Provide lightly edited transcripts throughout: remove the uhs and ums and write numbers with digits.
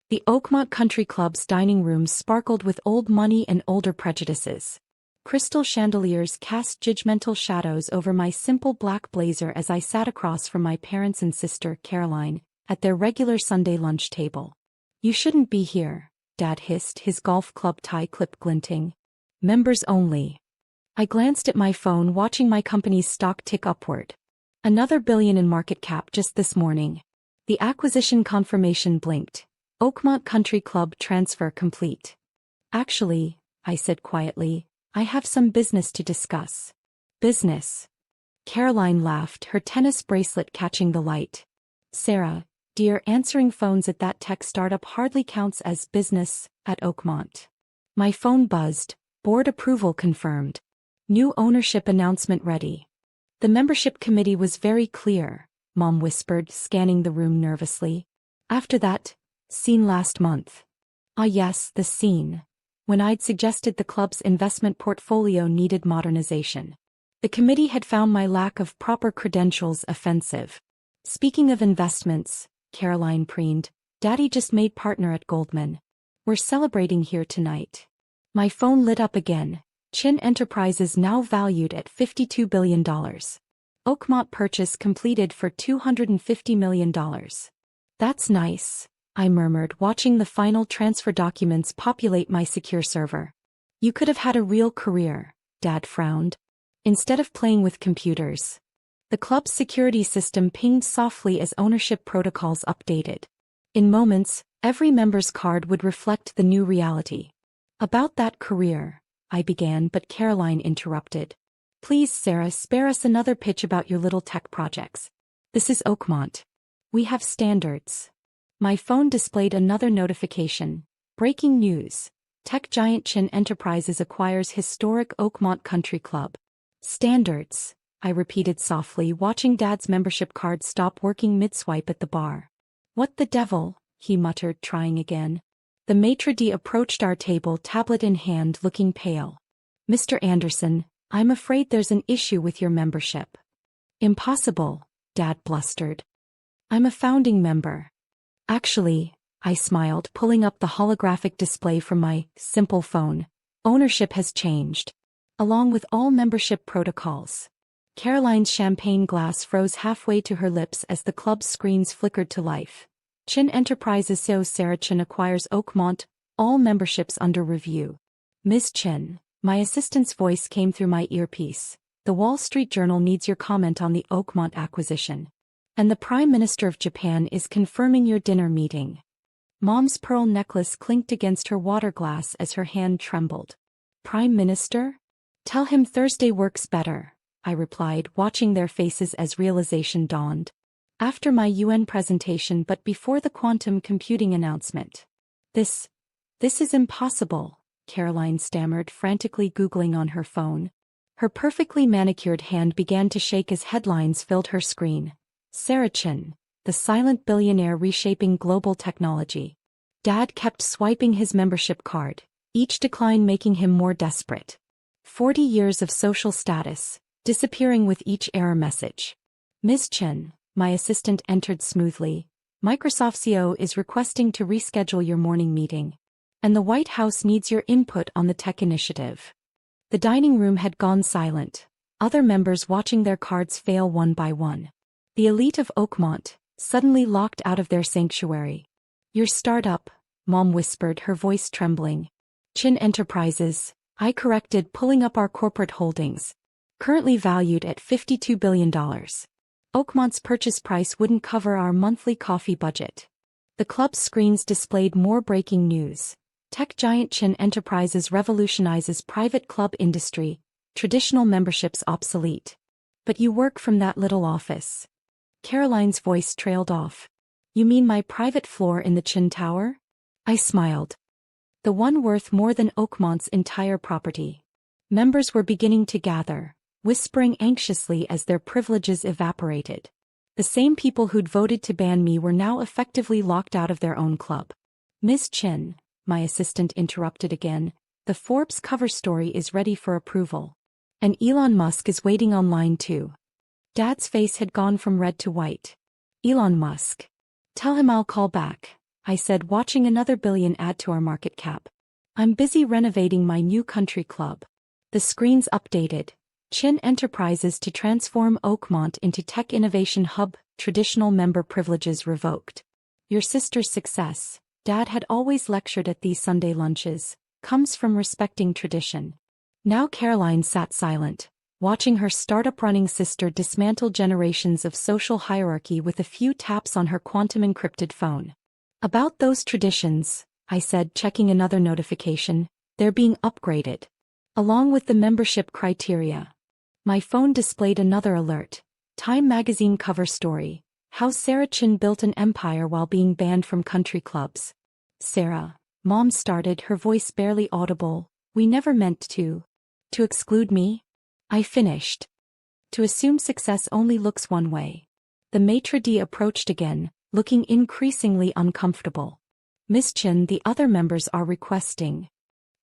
The Oakmont Country Club's dining rooms sparkled with old money and older prejudices. Crystal chandeliers cast judgmental shadows over my simple black blazer as I sat across from my parents and sister, Caroline, at their regular Sunday lunch table. "You shouldn't be here," Dad hissed, his golf club tie clip glinting. "Members only." I glanced at my phone, watching my company's stock tick upward. Another $1 billion in market cap just this morning. The acquisition confirmation blinked. Oakmont Country Club transfer complete. "Actually," I said quietly, "I have some business to discuss." "Business?" Caroline laughed, her tennis bracelet catching the light. "Sarah, dear, answering phones at that tech startup hardly counts as business at Oakmont." My phone buzzed. "Board approval confirmed. New ownership announcement ready." "The membership committee was very clear," Mom whispered, scanning the room nervously. "After that scene last month." "Ah yes, the scene. When I'd suggested the club's investment portfolio needed modernization. The committee had found my lack of proper credentials offensive." "Speaking of investments," Caroline preened, "Daddy just made partner at Goldman. We're celebrating here tonight." My phone lit up again. Chin Enterprises now valued at $52 billion. Oakmont purchase completed for $250 million. "That's nice," I murmured, watching the final transfer documents populate my secure server. "You could have had a real career," Dad frowned. "Instead of playing with computers." The club's security system pinged softly as ownership protocols updated. In moments, every member's card would reflect the new reality. "About that career," I began, but Caroline interrupted. "Please, Sarah, spare us another pitch about your little tech projects. This is Oakmont. We have standards." My phone displayed another notification. "Breaking news. Tech giant Chin Enterprises acquires historic Oakmont Country Club." "Standards," I repeated softly, watching Dad's membership card stop working mid-swipe at the bar. "What the devil?" he muttered, trying again. The maitre d' approached our table, tablet in hand, looking pale. "Mr. Anderson, I'm afraid there's an issue with your membership." "Impossible," Dad blustered. "I'm a founding member." "Actually," I smiled, pulling up the holographic display from my simple phone, "ownership has changed. Along with all membership protocols." Caroline's champagne glass froze halfway to her lips as the club's screens flickered to life. Chin Enterprises CEO Sarah Chin acquires Oakmont, all memberships under review. "Ms. Chin," my assistant's voice came through my earpiece, "the Wall Street Journal needs your comment on the Oakmont acquisition. And the Prime Minister of Japan is confirming your dinner meeting." Mom's pearl necklace clinked against her water glass as her hand trembled. "Prime Minister? Tell him Thursday works better," I replied, watching their faces as realization dawned. "After my UN presentation but before the quantum computing announcement." This is impossible," Caroline stammered, frantically Googling on her phone. Her perfectly manicured hand began to shake as headlines filled her screen. "Sarah Chin, the silent billionaire reshaping global technology." Dad kept swiping his membership card, each decline making him more desperate. 40 years of social status, disappearing with each error message. "Ms. Chin," my assistant entered smoothly, "Microsoft CEO is requesting to reschedule your morning meeting. And the White House needs your input on the tech initiative." The dining room had gone silent, other members watching their cards fail one by one. The elite of Oakmont, suddenly locked out of their sanctuary. "Your startup," Mom whispered, her voice trembling. "Chin Enterprises," I corrected, pulling up our corporate holdings. "Currently valued at $52 billion. Oakmont's purchase price wouldn't cover our monthly coffee budget." The club's screens displayed more breaking news. Tech giant Chin Enterprises revolutionizes private club industry, traditional memberships obsolete. "But you work from that little office." Caroline's voice trailed off. "You mean my private floor in the Chin Tower?" I smiled. "The one worth more than Oakmont's entire property." Members were beginning to gather, whispering anxiously as their privileges evaporated. The same people who'd voted to ban me were now effectively locked out of their own club. "Ms. Chin," my assistant interrupted again, "the Forbes cover story is ready for approval. And Elon Musk is waiting online too." Dad's face had gone from red to white. "Elon Musk. Tell him I'll call back," I said, watching another billion add to our market cap. I'm busy renovating my new country club. The screens updated. Chin Enterprises to transform Oakmont into tech innovation hub, traditional member privileges revoked. Your sister's success, Dad had always lectured at these Sunday lunches, comes from respecting tradition. Now Caroline sat silent, watching her startup-running sister dismantle generations of social hierarchy with a few taps on her quantum-encrypted phone. About those traditions, I said, checking another notification, they're being upgraded. Along with the membership criteria. My phone displayed another alert. Time magazine cover story. How Sarah Chin built an empire while being banned from country clubs. Sarah, Mom started, her voice barely audible. We never meant to. To exclude me? I finished. To assume success only looks one way. The maitre d' approached again, looking increasingly uncomfortable. Miss Chin, the other members are requesting.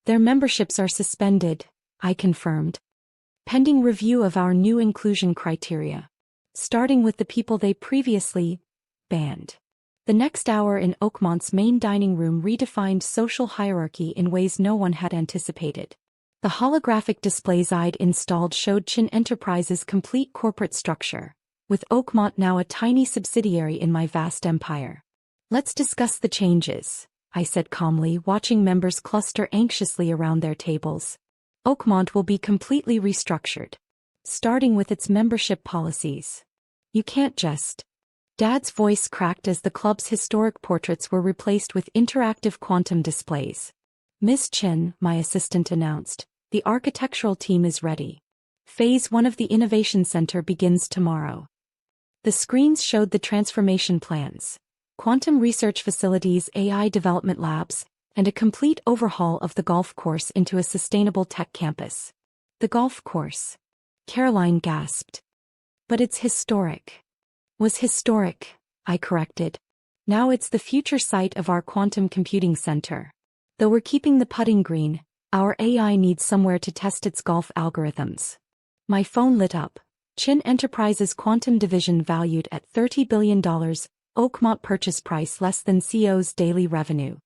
Their memberships are suspended, I confirmed. Pending review of our new inclusion criteria. Starting with the people they previously banned. The next hour in Oakmont's main dining room redefined social hierarchy in ways no one had anticipated. The holographic displays I'd installed showed Chin Enterprises' complete corporate structure, with Oakmont now a tiny subsidiary in my vast empire. Let's discuss the changes, I said calmly, watching members cluster anxiously around their tables. Oakmont will be completely restructured. Starting with its membership policies. You can't just. Dad's voice cracked as the club's historic portraits were replaced with interactive quantum displays. Miss Chin, my assistant announced, the architectural team is ready. Phase 1 of the Innovation Center begins tomorrow. The screens showed the transformation plans. Quantum research facilities, AI development labs, and a complete overhaul of the golf course into a sustainable tech campus. The golf course. Caroline gasped. But it's historic. Was historic, I corrected. Now it's the future site of our quantum computing center. Though we're keeping the putting green, our AI needs somewhere to test its golf algorithms. My phone lit up. Chin Enterprises Quantum Division valued at $30 billion, Oakmont purchase price less than CEO's daily revenue.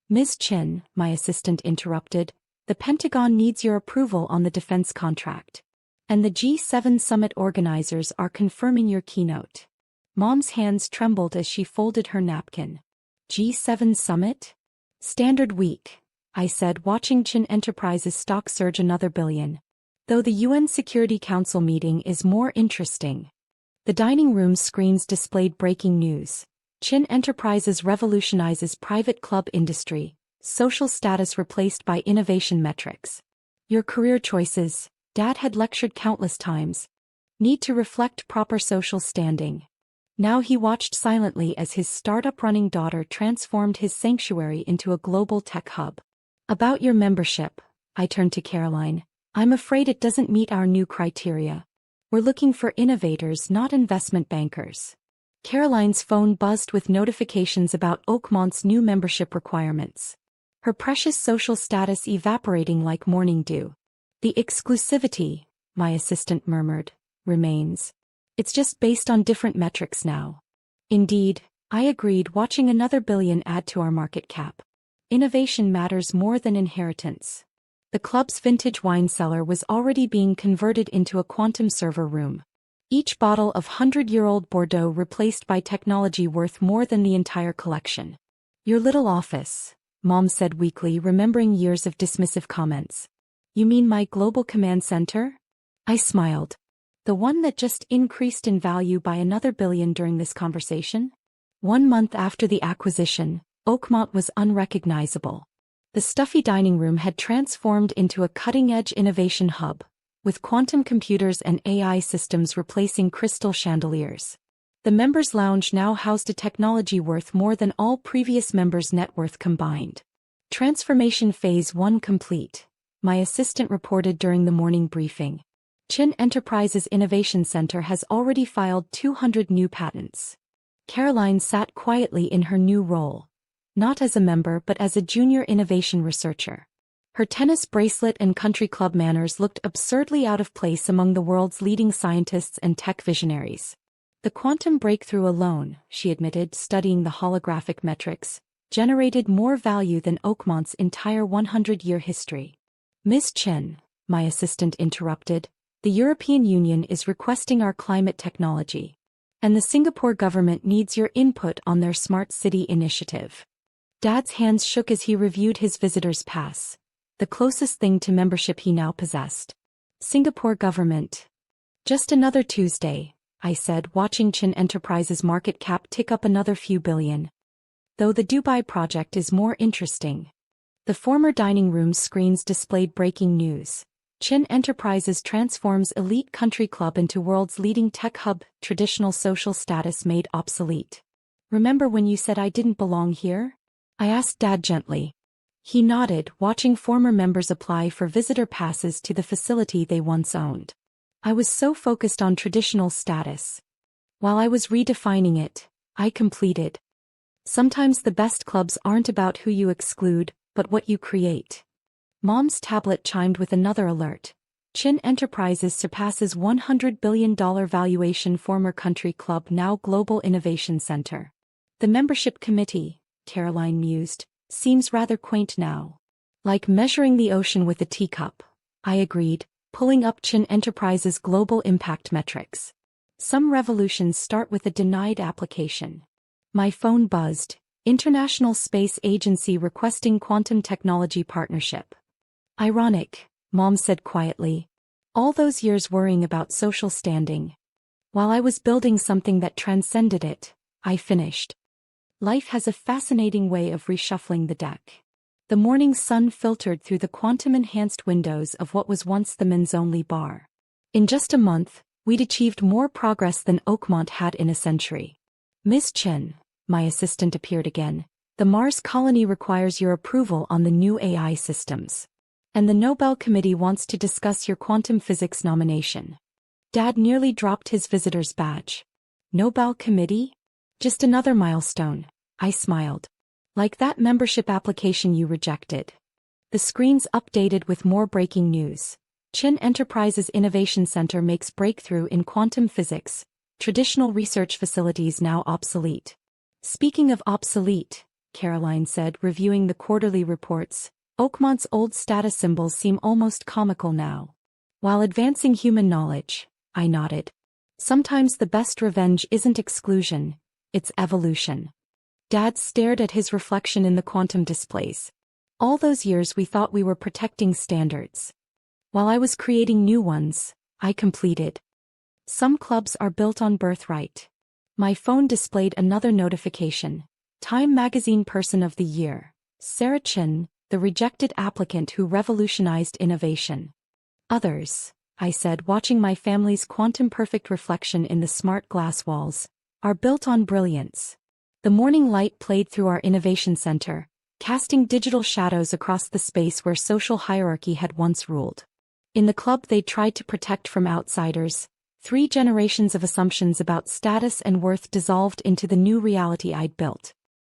Ms. Chin, my assistant interrupted, the Pentagon needs your approval on the defense contract. And the G7 summit organizers are confirming your keynote. Mom's hands trembled as she folded her napkin. G7 summit? Standard week, I said, watching Chin Enterprises stock surge another billion. Though the UN Security Council meeting is more interesting. The dining room screens displayed breaking news. Chin Enterprises revolutionizes private club industry, social status replaced by innovation metrics. Your career choices, Dad had lectured countless times. Need to reflect proper social standing. Now he watched silently as his startup-running daughter transformed his sanctuary into a global tech hub. About your membership, I turned to Caroline. I'm afraid it doesn't meet our new criteria. We're looking for innovators, not investment bankers. Caroline's phone buzzed with notifications about Oakmont's new membership requirements. Her precious social status evaporating like morning dew. The exclusivity, my assistant murmured, remains. It's just based on different metrics now. Indeed, I agreed, watching another billion add to our market cap. Innovation matters more than inheritance. The club's vintage wine cellar was already being converted into a quantum server room. Each bottle of 100-year-old Bordeaux replaced by technology worth more than the entire collection. Your little office, Mom said weakly, remembering years of dismissive comments. You mean my global command center? I smiled. The one that just increased in value by another billion during this conversation? 1 month after the acquisition, Oakmont was unrecognizable. The stuffy dining room had transformed into a cutting-edge innovation hub, with quantum computers and AI systems replacing crystal chandeliers. The members' lounge now housed a technology worth more than all previous members' net worth combined. Transformation Phase 1 complete, my assistant reported during the morning briefing. Chin Enterprises Innovation Center has already filed 200 new patents. Caroline sat quietly in her new role, not as a member but as a junior innovation researcher. Her tennis bracelet and country club manners looked absurdly out of place among the world's leading scientists and tech visionaries. The quantum breakthrough alone, she admitted, studying the holographic metrics, generated more value than Oakmont's entire 100-year history. Miss Chen, my assistant interrupted, the European Union is requesting our climate technology. And the Singapore government needs your input on their smart city initiative. Dad's hands shook as he reviewed his visitor's pass, the closest thing to membership he now possessed. Singapore government. Just another Tuesday, I said, watching Chen Enterprises' market cap tick up another few billion. Though the Dubai project is more interesting. The former dining room's screens displayed breaking news. Chen Enterprises transforms elite country club into world's leading tech hub, traditional social status made obsolete. Remember when you said I didn't belong here? I asked Dad gently. He nodded, watching former members apply for visitor passes to the facility they once owned. I was so focused on traditional status. While I was redefining it, I completed. Sometimes the best clubs aren't about who you exclude, but what you create. Mom's tablet chimed with another alert. Chen Enterprises surpasses $100 billion valuation, former country club now Global Innovation Center. The membership committee, Caroline mused, seems rather quaint now. Like measuring the ocean with a teacup, I agreed, pulling up Chen Enterprises' global impact metrics. Some revolutions start with a denied application. My phone buzzed. International Space Agency requesting quantum technology partnership. Ironic, Mom said quietly. All those years worrying about social standing. While I was building something that transcended it, I finished. Life has a fascinating way of reshuffling the deck. The morning sun filtered through the quantum-enhanced windows of what was once the men's-only bar. In just a month, we'd achieved more progress than Oakmont had in a century. Miss Chen, my assistant appeared again, the Mars colony requires your approval on the new AI systems. And the Nobel Committee wants to discuss your quantum physics nomination. Dad nearly dropped his visitor's badge. Nobel Committee? Just another milestone, I smiled. Like that membership application you rejected. The screens updated with more breaking news. Chen Enterprises Innovation Center makes breakthrough in quantum physics. Traditional research facilities now obsolete. Speaking of obsolete, Caroline said, reviewing the quarterly reports, Oakmont's old status symbols seem almost comical now. While advancing human knowledge, I nodded. Sometimes the best revenge isn't exclusion, it's evolution. Dad stared at his reflection in the quantum displays. All those years we thought we were protecting standards. While I was creating new ones, I completed. Some clubs are built on birthright. My phone displayed another notification. Time Magazine Person of the Year. Sarah Chen, the rejected applicant who revolutionized innovation. Others, I said, watching my family's quantum-perfect reflection in the smart glass walls, are built on brilliance. The morning light played through our innovation center, casting digital shadows across the space where social hierarchy had once ruled. In the club they tried to protect from outsiders. 3 generations of assumptions about status and worth dissolved into the new reality I'd built.